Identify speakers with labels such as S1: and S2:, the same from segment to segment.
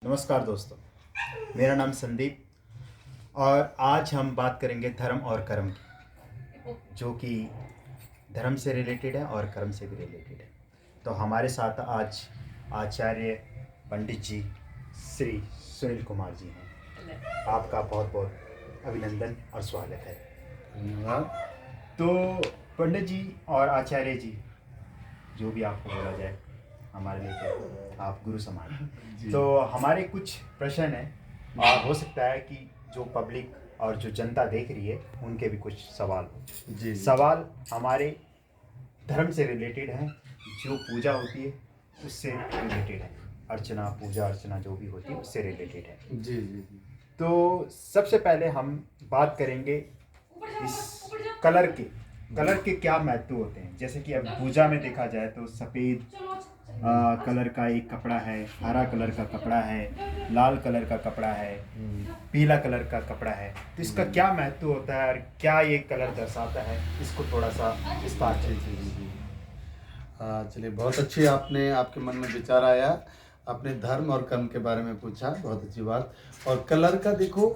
S1: नमस्कार दोस्तों, मेरा नाम संदीप और आज हम बात करेंगे धर्म और कर्म की, जो कि धर्म से रिलेटेड है और कर्म से भी रिलेटेड है। तो हमारे साथ आज आचार्य पंडित जी श्री सुनील कुमार जी हैं। आपका बहुत बहुत अभिनंदन और स्वागत है।
S2: धन्यवाद।
S1: तो पंडित जी और आचार्य जी, जो भी आपको बोला जाए, हमारे लिए तो आप गुरु समान। तो हमारे कुछ प्रश्न हैं, हो सकता है कि जो पब्लिक और जो जनता देख रही है उनके भी कुछ सवाल हो।
S2: जी
S1: सवाल हमारे धर्म से रिलेटेड है, जो पूजा होती है उससे रिलेटेड है, अर्चना पूजा अर्चना जो भी होती है उससे रिलेटेड है।
S2: जी जी जी
S1: तो सबसे पहले हम बात करेंगे इस कलर के क्या महत्व होते हैं। जैसे कि अब पूजा में देखा जाए तो सफ़ेद कलर का एक कपड़ा है, हरा कलर का कपड़ा है, लाल कलर का कपड़ा है, पीला कलर का कपड़ा है। तो इसका क्या महत्व होता है और क्या ये कलर दर्शाता है, इसको थोड़ा सा विस्तार से।
S2: जी। चलिए, बहुत अच्छी आपने आपके मन में विचार आया, आपने धर्म और कर्म के बारे में पूछा, बहुत अच्छी बात। और कलर का देखो,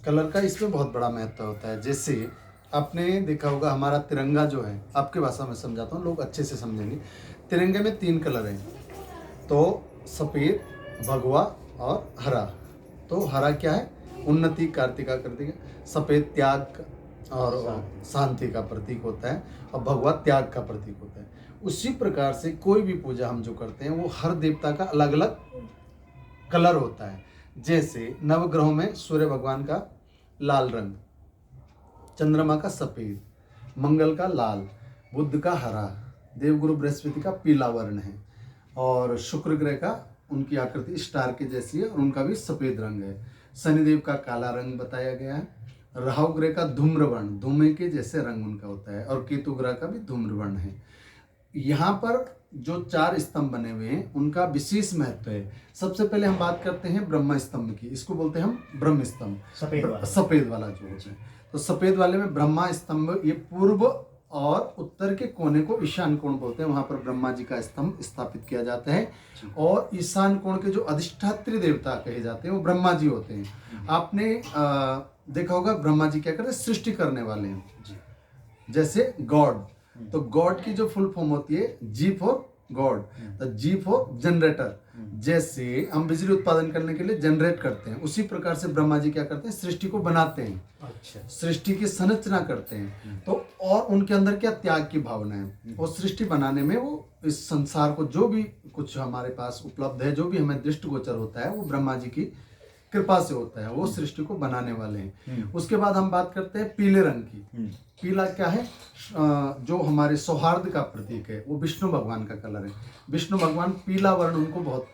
S2: कलर का इसमें बहुत बड़ा महत्व होता है। जैसे आपने देखा होगा हमारा तिरंगा जो है, आपकी भाषा में समझाता हूँ, लोग अच्छे से समझेंगे। तिरंगे में 3 कलर हैं, तो सफ़ेद, भगवा और हरा। तो हरा क्या है? उन्नति, कार्तिका कार्तिका। सफ़ेद त्याग और शांति का प्रतीक होता है और भगवा त्याग का प्रतीक होता है। उसी प्रकार से कोई भी पूजा हम जो करते हैं वो हर देवता का अलग अलग कलर होता है। जैसे नवग्रहों में सूर्य भगवान का लाल रंग, चंद्रमा का सफ़ेद, मंगल का लाल, बुध का हरा, देवगुरु बृहस्पति का पीला वर्ण है और शुक्र ग्रह का, उनकी आकृति स्टार के जैसी है और उनका भी सफ़ेद रंग है। शनिदेव का काला रंग बताया गया है। राहु ग्रह का धूम्र वर्ण, धूमे के जैसे रंग उनका होता है और केतु ग्रह का भी धूम्र वर्ण है। यहाँ पर जो 4 स्तंभ बने हुए हैं उनका विशेष महत्व है। सबसे पहले हम बात करते हैं ब्रह्म स्तंभ की, इसको बोलते हैं हम ब्रह्म स्तंभ, सफ़ेद वाला जो होता है। तो सफ़ेद वाले में ब्रह्मा स्तंभ, ये पूर्व और उत्तर के कोने को ईशान कोण बोलते हैं, वहां पर ब्रह्मा जी का स्तंभ स्थापित किया जाता है। और ईशान कोण के जो अधिष्ठात्री देवता कहे जाते हैं वो ब्रह्मा जी होते हैं। आपने देखा होगा ब्रह्मा जी क्या करते हैं? सृष्टि करने वाले हैं। जैसे गॉड, तो गॉड की जो फुल फॉर्म होती है जी फॉर गॉड, तो जी फॉर जनरेटर। जैसे हम बिजली उत्पादन करने के लिए जनरेट करते हैं, उसी प्रकार से ब्रह्मा जी क्या करते हैं? सृष्टि को बनाते हैं। अच्छा। सृष्टि की संरचना करते हैं। तो और उनके अंदर क्या त्याग की भावना है, और सृष्टि बनाने में वो इस संसार को जो भी कुछ हमारे पास उपलब्ध है, जो भी हमें दृष्टिगोचर होता है, वो ब्रह्मा जी की कृपा से होता है। वो सृष्टि को बनाने वाले हैं। उसके बाद हम बात करते हैं पीले रंग की। पीला क्या है? जो हमारे सौहार्द का प्रतीक है, वो विष्णु भगवान का कलर है। विष्णु भगवान, पीला वर्ण उनको बहुत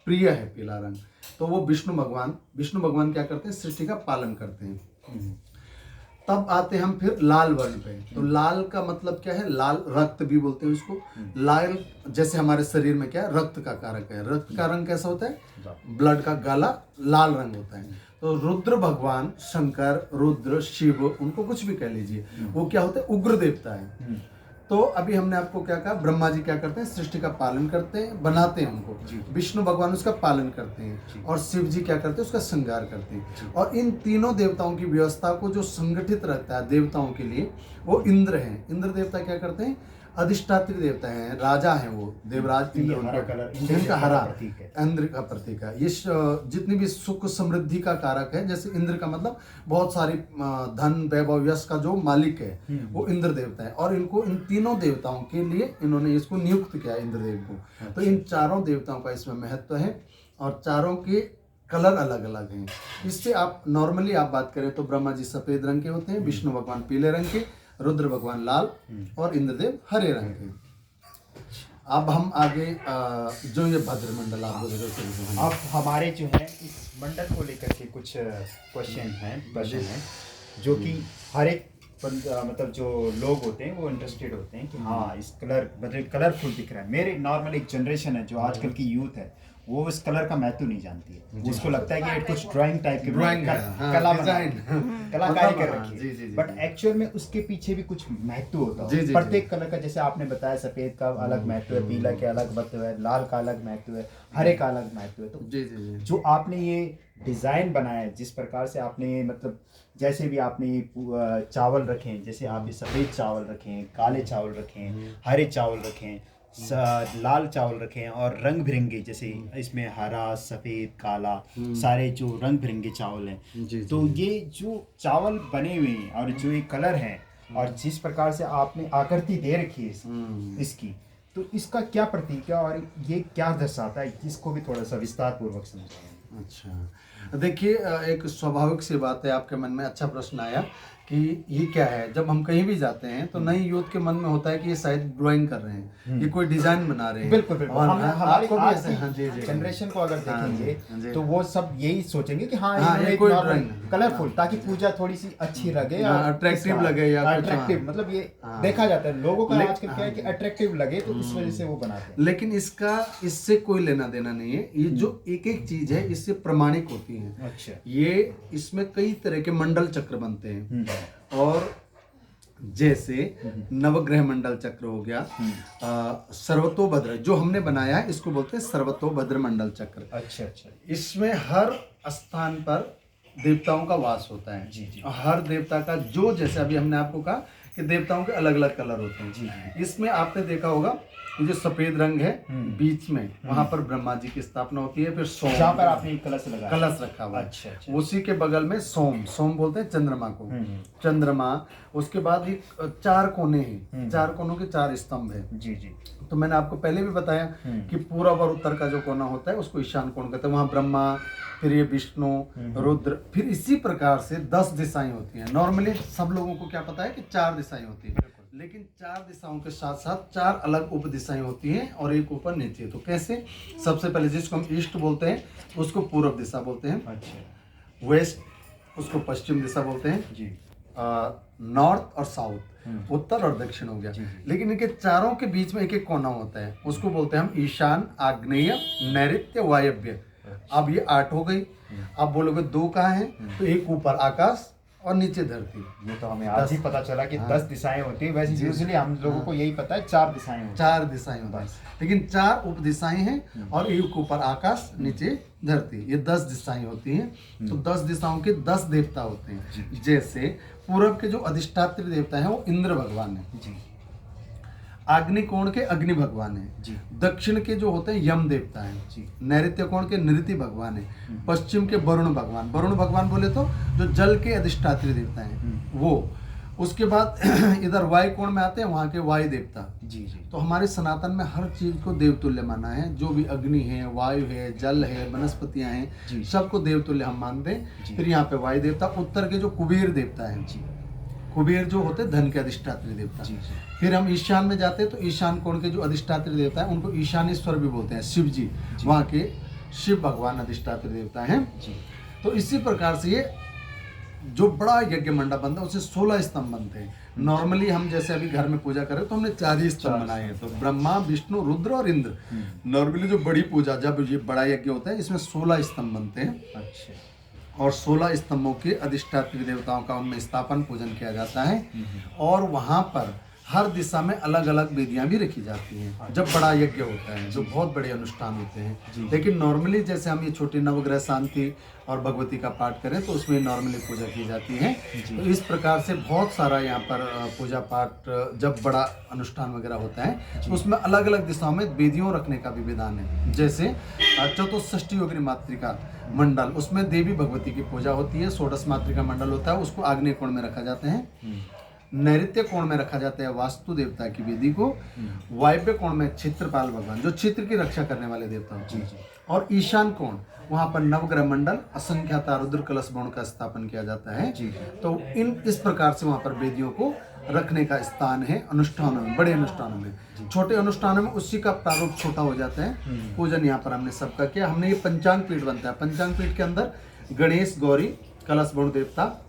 S2: प्रिय है, पीला रंग। तो वो विष्णु भगवान क्या करते हैं? सृष्टि का पालन करते हैं। तब आते हम फिर लाल वर्ण पे। तो लाल का मतलब क्या है? लाल रक्त भी बोलते हैं उसको। लाल जैसे हमारे शरीर में क्या है? रक्त का कारक है। रक्त का रंग कैसा होता है? ब्लड का गाला लाल रंग होता है। तो रुद्र भगवान, शंकर, रुद्र, शिव, उनको कुछ भी कह लीजिए, वो क्या होते हैं? उग्र देवता है। तो अभी हमने आपको क्या कहा? ब्रह्मा जी क्या करते हैं? सृष्टि का पालन करते हैं, बनाते हैं उनको। विष्णु भगवान उसका पालन करते हैं और शिव जी क्या करते हैं? उसका श्रृंगार करते हैं। और इन तीनों देवताओं की व्यवस्था को जो संगठित रहता है देवताओं के लिए, वो इंद्र हैं। इंद्र देवता क्या करते हैं? अधिष्ठात्री देवता हैं, राजा हैं वो, देवराज इंद्र। इनका हरा इंद्र का प्रतीक है। ये जितनी भी सुख समृद्धि का कारक है, जैसे इंद्र का मतलब बहुत सारी धन वैभव यश का जो मालिक है, वो इंद्र देवता है। और इनको, इन तीनों देवताओं के लिए इन्होंने इसको नियुक्त किया इंद्रदेव को। तो इन चारों देवताओं का इसमें महत्व है और चारों के कलर अलग अलग हैं। इससे आप नॉर्मली आप बात करें तो ब्रह्मा जी सफेद रंग के होते हैं, विष्णु भगवान पीले रंग के, रुद्र भगवान लाल और इंद्रदेव हरे रंग के। अब हम आगे जो ये भद्र मंडल आप
S1: अब हमारे जो है इस मंडल को लेकर के कुछ क्वेश्चन हैं जो कि हर एक मतलब जो लोग होते हैं वो इंटरेस्टेड होते हैं कि हाँ इस कलर मतलब कलरफुल दिख रहा है। मेरे नॉर्मल एक जनरेशन है जो आजकल की यूथ है, वो इस कलर का महत्व नहीं जानती है। उसको लगता है कि ये कुछ ड्राइंग टाइप की कलाकारी कर रखी है, बट एक्चुअल में उसके पीछे भी कुछ महत्व होता है प्रत्येक कलर का। जैसे आपने बताया सफेद का अलग महत्व है, पीला के अलग महत्व है, लाल का अलग महत्व है, हर एक अलग महत्व है। तो
S2: जी जी जी।
S1: जो आपने ये डिज़ाइन बनाया है, जिस प्रकार से आपने मतलब जैसे भी आपने ये चावल रखे हैं, जैसे आप ये सफ़ेद चावल रखे हैं, काले चावल रखे हैं, हरे चावल रखे हैं, लाल चावल रखे हैं, और रंग बिरंगे जैसे इसमें हरा, सफ़ेद, काला, सारे जो रंग बिरंगे चावल हैं।
S2: जी
S1: तो
S2: जी।
S1: ये जो चावल बने हुए हैं और जो ये कलर हैं और जिस प्रकार से आपने आकृति दे रखी है इसकी, तो इसका क्या प्रतीक है और ये क्या दर्शाता है, इसको भी थोड़ा सा विस्तार पूर्वक समझाएं।
S2: अच्छा, देखिए एक स्वाभाविक सी बात है, आपके मन में अच्छा प्रश्न आया कि ये क्या है। जब हम कहीं भी जाते हैं तो नई यूथ के मन में होता है कि ये शायद ड्राइंग कर रहे हैं, ये कोई डिजाइन बना रहे हैं।
S1: बिल्कुल बिल्कुल।
S2: और
S1: हमारी
S2: आपको भी
S1: आज
S2: ऐसे, हाँ जी
S1: की
S2: जी,
S1: जनरेशन को अगर
S2: हाँ जी,
S1: देखेंगे
S2: जी।
S1: तो वो सब यही सोचेंगे कि हाँ,
S2: हाँ,
S1: इन्होंने
S2: ये कोई
S1: नॉर्मल
S2: drawing-
S1: कलरफुल, ताकि पूजा थोड़ी सी अच्छी लगे
S2: हाँ,
S1: और
S2: attractive लगे या कुछ,
S1: अट्रैक्टिव,
S2: हाँ।
S1: मतलब ये
S2: हाँ।
S1: देखा जाता है लोगों का आजकल क्या है कि
S2: हाँ।
S1: अट्रैक्टिव लगे, तो इस वजह से वो बनाते हैं।
S2: लेकिन इसका इससे कोई लेना देना नहीं है। ये जो एक एक चीज है इससे प्रमाणिक होती है।
S1: अच्छा।
S2: ये इसमें कई तरह के मंडल चक्र बनते हैं, और जैसे नवग्रह मंडल चक्र हो गया, सर्वतोभद्र जो हमने बनाया है इसको बोलते हैं सर्वतोभद्र मंडल चक्र।
S1: अच्छा अच्छा।
S2: इसमें हर स्थान पर देवताओं का वास होता है।
S1: जी जी।
S2: और हर देवता का जो, जैसे अभी हमने आपको कहा कि देवताओं के अलग अलग कलर होते हैं।
S1: जी।
S2: इसमें आपने देखा होगा ये जो सफेद रंग है बीच में, वहां पर ब्रह्मा जी की स्थापना होती है। फिर सोम,
S1: जहाँ पर आपने कलश लगाया,
S2: कलश रखा हुआ है।
S1: अच्छा अच्छा।
S2: उसी के बगल में सोम, सोम बोलते हैं चंद्रमा को, चंद्रमा। उसके बाद एक 4 कोने हैं, 4 कोनों के 4 स्तंभ है।
S1: जी जी।
S2: तो मैंने आपको पहले भी बताया कि पूर्व और उत्तर का जो कोना होता है उसको ईशान कोण कहते हैं। वहाँ ब्रह्मा, फिर ये विष्णु, रुद्र, फिर इसी प्रकार से 10 दिशाएं होती हैं। नॉर्मली सब लोगों को क्या पता है कि 4 दिशाएं होती हैं, लेकिन 4 दिशाओं के साथ साथ 4 अलग उप दिशाएं होती हैं और एक ऊपर नीचे। तो कैसे? सबसे पहले जिसको हम ईस्ट बोलते हैं उसको पूर्व दिशा बोलते हैं।
S1: अच्छा।
S2: वेस्ट उसको पश्चिम दिशा बोलते हैं
S1: जी।
S2: नॉर्थ और साउथ उत्तर और दक्षिण हो गया। लेकिन इनके चारों के बीच में एक एक कोना होता है, उसको बोलते हैं हम ईशान, आग्नेय, नैऋत्य, वायव्य। अब ये 8 हो गई। अब बोलोगे 2 कहाँ हैं? तो एक ऊपर आकाश और नीचे धरती।
S1: ये तो हमें आज ही पता चला कि 10 दिशाएं होती हैं। वैसे यूजुअली हम लोगों को यही पता है 4 दिशाएं होती हैं।
S2: 4 दिशाएं होती हैं, लेकिन 4 उप दिशाएं हैं और एक ऊपर आकाश, नीचे धरती। ये 10 दिशाएं होती हैं। तो 10 दिशाओं के 10 देवता होते हैं। जैसे पूर्व के जो अधिष्ठात्री देवता है वो इंद्र भगवान है जी। आग्नि कोण के अग्नि भगवान है जी। दक्षिण के जो होते हैं यम देवता है जी। नैऋत्य कोण के नृति भगवान है। पश्चिम के वरुण भगवान, वरुण भगवान बोले तो जो जल के अधिष्ठात्री देवता हैं वो। उसके बाद इधर वायु कोण में आते हैं, वहाँ के वायु देवता जी जी। तो हमारे सनातन में हर चीज को देवतुल्य माना है। जो भी अग्नि है, वायु है, जल है, वनस्पतियां हैं, सबको देवतुल्य हम मानते हैं। फिर यहाँ पे वायु देवता। उत्तर के जो कुबेर देवता है जी, कुबेर जो होते हैं धन के अधिष्ठात्री देवता जी। फिर हम ईशान में जाते हैं तो ईशान कोण के जो अधिष्ठात्री देवता है उनको ईशानेश्वर भी बोलते हैं, शिव जी। वहाँ के शिव भगवान अधिष्ठात्री देवता हैं जी। तो इसी प्रकार से ये जो बड़ा यज्ञ मंडप बनता है उससे 16 स्तंभ बनते हैं। नॉर्मली हम जैसे अभी घर में पूजा करें तो हमने 4 ही स्तंभ बनाए हैं, तो ब्रह्मा, विष्णु, रुद्र और इंद्र। नॉर्मली जो बड़ी पूजा, जब ये बड़ा यज्ञ होता है इसमें 16 स्तंभ बनते हैं। अच्छा। और 16 स्तंभों के अधिष्ठात्री देवताओं का उनमें स्थापन पूजन किया जाता है। और वहाँ पर हर दिशा में अलग अलग वेदियां भी रखी जाती हैं जब बड़ा यज्ञ होता है, जो बहुत बड़े अनुष्ठान होते हैं। लेकिन नॉर्मली जैसे हम ये छोटी नवग्रह शांति और भगवती का पाठ करें तो उसमें नॉर्मली पूजा की जाती है। तो इस प्रकार से बहुत सारा यहाँ पर पूजा पाठ, जब बड़ा अनुष्ठान वगैरह होता है तो उसमें अलग अलग दिशाओं में वेदियों रखने का भी विधान है। जैसे चतुष्षष्ठी योगिनी मातृका मंडल, उसमें देवी भगवती की पूजा होती है। षोडश मातृका मंडल होता है, उसको आग्नेय कोण में रखा जाते हैं। नैऋत्य कोण में रखा जाता है वास्तु देवता की वेदी को। वायव्य कोण में क्षेत्रपाल भगवान, जो क्षेत्र की रक्षा करने वाले देवता होते हैं। और ईशान कोण, वहाँ पर नवग्रह मंडल, असंख्याता रुद्र कलश भवन का स्थापन किया जाता है। तो इस प्रकार से वहाँ पर वेदियों को रखने का स्थान है अनुष्ठानों में, बड़े अनुष्ठानों में। छोटे अनुष्ठानों में उसी का प्रारूप छोटा हो जाता है। पूजन यहाँ पर हमने सबका किया। हमने ये पंचांग पीठ बनता है। पंचांग पीठ के अंदर गणेश, गौरी, कलश भवन देवता,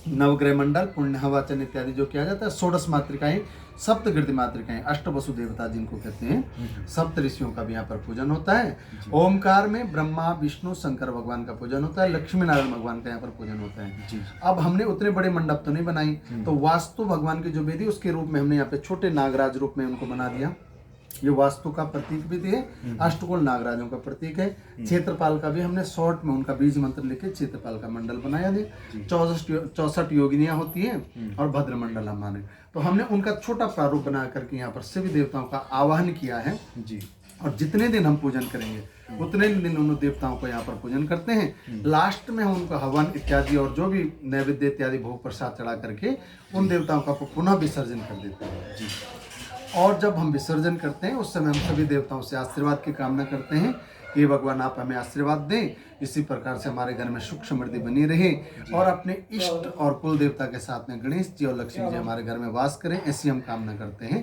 S2: नवग्रह मंडल, पुण्य वाचन इत्यादि जो किया जाता है। षोडश मातृकाएं, सप्तकृति मातृकाएं, अष्ट वसु देवता जिनको कहते हैं, सप्त ऋषियों का भी यहाँ पर पूजन होता है। ओमकार में ब्रह्मा, विष्णु, शंकर भगवान का पूजन होता है। लक्ष्मी नारायण भगवान का यहाँ पर पूजन होता है। अब हमने उतने बड़े मंडप तो नहीं बनाई, तो वास्तु भगवान की जो वेदी उसके रूप में हमने यहाँ पे छोटे नागराज रूप में उनको बना दिया। ये वास्तु का प्रतीक भी है, अष्टकोण नागराजों का प्रतीक है। क्षेत्रपाल का भी हमने शॉर्ट में उनका बीज मंत्र लिख के क्षेत्रपाल का मंडल बनाया दे। 64 योगिनियां होती हैं और भद्र मंडल हमारे, तो हमने उनका छोटा प्रारूप बना करके यहाँ पर सभी देवताओं का आवाहन किया है जी। और जितने दिन हम पूजन करेंगे उतने दिन उन देवताओं को यहाँ पर पूजन करते हैं। लास्ट में हम उनका हवन इत्यादि और जो भी नैवेद्य इत्यादि भोग प्रसाद चढ़ा करके उन देवताओं का पुनः विसर्जन कर देते हैं जी। और जब हम विसर्जन करते हैं उस समय हम सभी देवताओं से आशीर्वाद की कामना करते हैं कि भगवान आप हमें आशीर्वाद दें, इसी प्रकार से हमारे घर में सुख समृद्धि बनी रहे और अपने इष्ट और कुल देवता के साथ में गणेश जी और लक्ष्मी जी हमारे घर में वास करें, ऐसी हम कामना करते हैं।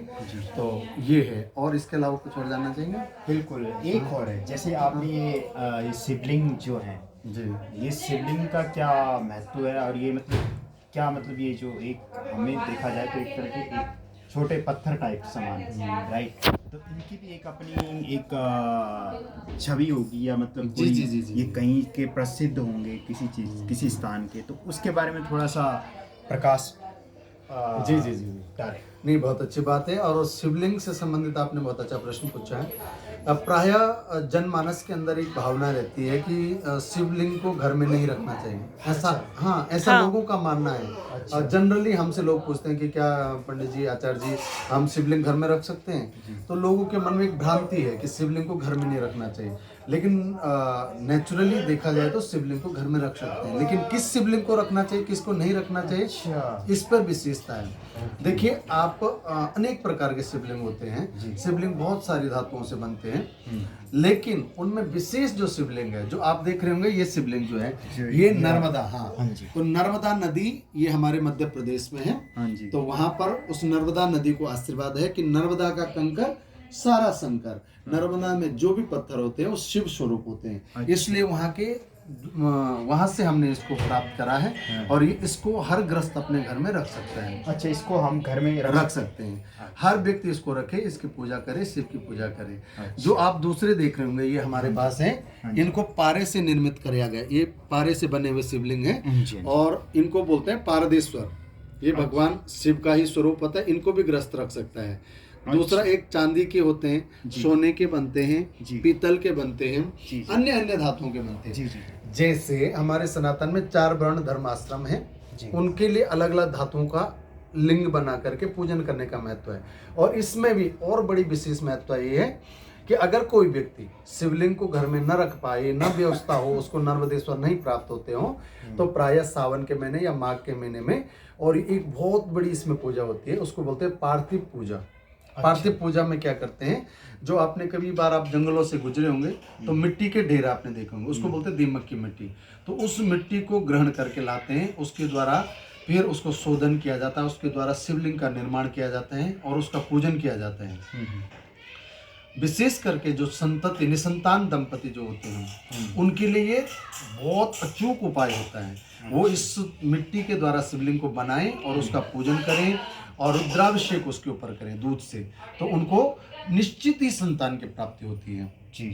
S2: तो ये है। और इसके अलावा कुछ और जानना चाहेंगे?
S1: बिल्कुल, एक और है, जैसे आपने ये शिवलिंग जो है जी, ये शिवलिंग का क्या महत्व है और ये मतलब क्या मतलब ये जो एक हमें देखा जाए तो एक तरह के एक छोटे पत्थर टाइप सामान राइट, तो इनकी भी एक अपनी एक छवि होगी या मतलब
S2: जी जी जी जी
S1: ये कहीं के प्रसिद्ध होंगे किसी चीज किसी स्थान के, तो उसके बारे में थोड़ा सा प्रकाश
S2: जी जी जी
S1: डालें।
S2: नहीं, बहुत अच्छी बात है। और शिवलिंग से संबंधित आपने बहुत अच्छा प्रश्न पूछा है। प्रायः जनमानस के अंदर एक भावना रहती है कि शिवलिंग को घर में नहीं रखना चाहिए, ऐसा ऐसा लोगों का मानना है। जनरली हमसे लोग पूछते हैं कि क्या पंडित जी, आचार्य जी, हम शिवलिंग घर में रख सकते हैं? तो लोगों के मन में एक भ्रांति है कि शिवलिंग को घर में नहीं रखना चाहिए, लेकिन नेचुरली देखा जाए तो शिवलिंग को घर में रख सकते हैं। लेकिन किस शिवलिंग को रखना चाहिए, किसको नहीं रखना चाहिए, इस पर विशेषता है। देखिए, आप अनेक प्रकार के शिवलिंग होते हैं, शिवलिंग बहुत सारी धातुओं से बनते हैं, लेकिन उनमें विशेष जो शिवलिंग है जो आप देख रहे होंगे, ये शिवलिंग जो है ये नर्मदा, तो नर्मदा नदी ये हमारे मध्य प्रदेश में है। तो वहां पर उस नर्मदा नदी को आशीर्वाद है कि नर्मदा का कंकर सारा शंकर, नर्मदा में जो भी पत्थर होते हैं वो शिव स्वरूप होते हैं, इसलिए वहां से हमने इसको प्राप्त करा है। और ये इसको हर ग्रस्त अपने घर में रख सकते हैं।
S1: अच्छा, इसको हम घर में
S2: रख सकते हैं, हर व्यक्ति इसको रखे, इसकी पूजा करे, शिव की पूजा करे। जो आप दूसरे देख रहे होंगे ये हमारे पास है, इनको पारे से निर्मित किया गया, ये पारे से बने हुए शिवलिंग है और इनको बोलते हैं पारदेश्वर। ये भगवान शिव का ही स्वरूप होता है, इनको भी ग्रस्त रख सकता है। दूसरा, एक चांदी के होते हैं, सोने के बनते हैं, पीतल के बनते हैं, अन्य अन्य धातुओं के बनते हैं। जैसे हमारे सनातन में 4 वर्ण धर्माश्रम है, उनके लिए अलग अलग धातुओं का लिंग बना करके पूजन करने का महत्व है। और इसमें भी और बड़ी विशेष महत्व ये है कि अगर कोई व्यक्ति शिवलिंग को घर में न रख पाए, न व्यवस्था हो, उसको नर्मदेश्वर नहीं प्राप्त होते हो, तो प्रायः सावन के महीने या माघ के महीने में, और एक बहुत बड़ी इसमें पूजा होती है, उसको बोलते हैं पार्थिव पूजा। पार्थिव पूजा में क्या करते हैं, जो आपने कभी बार आप जंगलों से गुजरे होंगे तो मिट्टी के ढेर आपने देखे होंगे, उसको बोलते हैं दीमक की मिट्टी। तो उस मिट्टी को ग्रहण करके लाते हैं, उसके द्वारा फिर उसको शोधन किया जाता है, उसके द्वारा शिवलिंग का निर्माण किया जाता है और उसका पूजन किया जाता है। विशेष करके जो संतति निसंतान दंपति जो होते हैं उनके लिए बहुत अचूक उपाय होता है, वो इस मिट्टी के द्वारा शिवलिंग को बनाएं और उसका पूजन करें और रुद्राभिषेक उसके ऊपर करें दूध से, तो उनको निश्चित ही संतान की प्राप्ति होती है। जी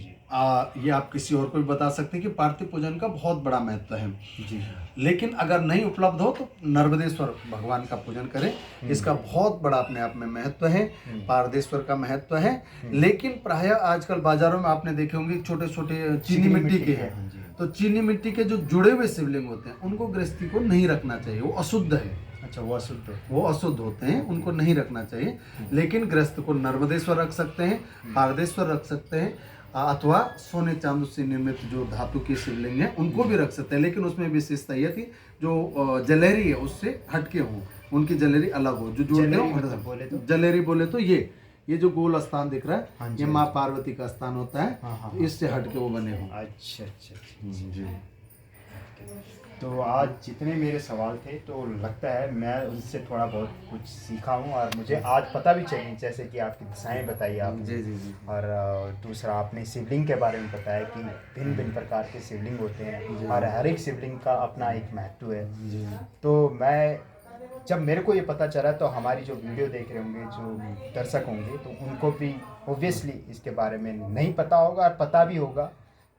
S2: ये आप किसी और को भी बता सकते हैं कि पार्थिव पूजन का बहुत बड़ा महत्व है जी। लेकिन अगर नहीं उपलब्ध हो तो नर्मदेश्वर भगवान का पूजन करें, इसका बहुत बड़ा अपने आप में महत्व है, पारदेश्वर का महत्व है। लेकिन प्रायः आजकल बाजारों में आपने देखे होंगे छोटे छोटे चीनी मिट्टी के हैं, तो चीनी मिट्टी के जो जुड़े हुए शिवलिंग होते हैं उनको गृहस्थी को नहीं रखना चाहिए, वो अशुद्ध है।
S1: अच्छा, वो
S2: अशुद्ध होते हैं, उनको नहीं रखना चाहिए। लेकिन गृहस्थ को नर्मदेश्वर रख सकते हैं, पारदेश्वर रख सकते हैं, अथवा सोने चांदी से निर्मित जो धातु के शिवलिंग हैं उनको भी रख सकते हैं। लेकिन उसमें विशेषता यह थी जो जलेरी है उससे हटके हों, उनकी जलेरी अलग हो, जो जुड़ने हो। जलेरी बोले तो ये जो गोल स्थान दिख रहा है, ये माँ पार्वती का स्थान होता है, तो इससे हटके वो बने हों।
S1: अच्छा जी। तो आज जितने मेरे सवाल थे तो लगता है मैं उनसे थोड़ा बहुत कुछ सीखा हूँ और मुझे आज पता भी चाहिए, जैसे कि आपकी दिशाएं बताई आपने। जी। और दूसरा, आपने शिवलिंग के बारे में बताया कि भिन्न भिन्न प्रकार के शिवलिंग होते हैं और हर एक शिवलिंग का अपना एक महत्व है। तो मैं जब मेरे को ये पता चला तो हमारी जो वीडियो देख रहे होंगे जो दर्शक होंगे तो उनको भी ओब्वियसली इसके बारे में नहीं पता होगा, और पता भी होगा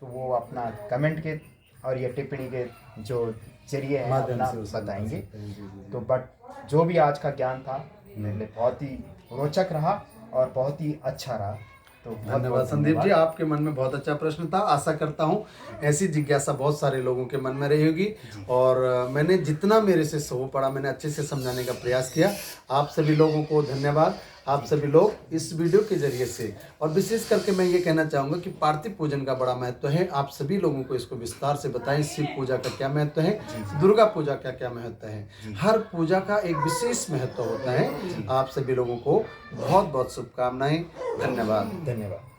S1: तो वो अपना कमेंट के और ये टिप्पणी के जो जरिए हैं अपना बताएंगे। तो बट जो भी आज का ज्ञान था मेरे लिए बहुत ही रोचक रहा और बहुत ही अच्छा रहा। तो बहुत
S2: धन्यवाद
S1: बहुत
S2: संदीप जी, आपके मन में बहुत अच्छा प्रश्न था। आशा करता हूँ ऐसी जिज्ञासा बहुत सारे लोगों के मन में रही होगी, और मैंने जितना मेरे से हो पड़ा मैंने अच्छे से समझाने का प्रयास किया। आप सभी लोगों को धन्यवाद। आप सभी लोग इस वीडियो के जरिए से, और विशेष करके मैं ये कहना चाहूँगा कि पार्थिव पूजन का बड़ा महत्व है। आप सभी लोगों को इसको विस्तार से बताएं, शिव पूजा का क्या महत्व है, दुर्गा पूजा का क्या महत्व है। हर पूजा का एक विशेष महत्व होता है। आप सभी लोगों को बहुत बहुत शुभकामनाएं। धन्यवाद।
S1: धन्यवाद।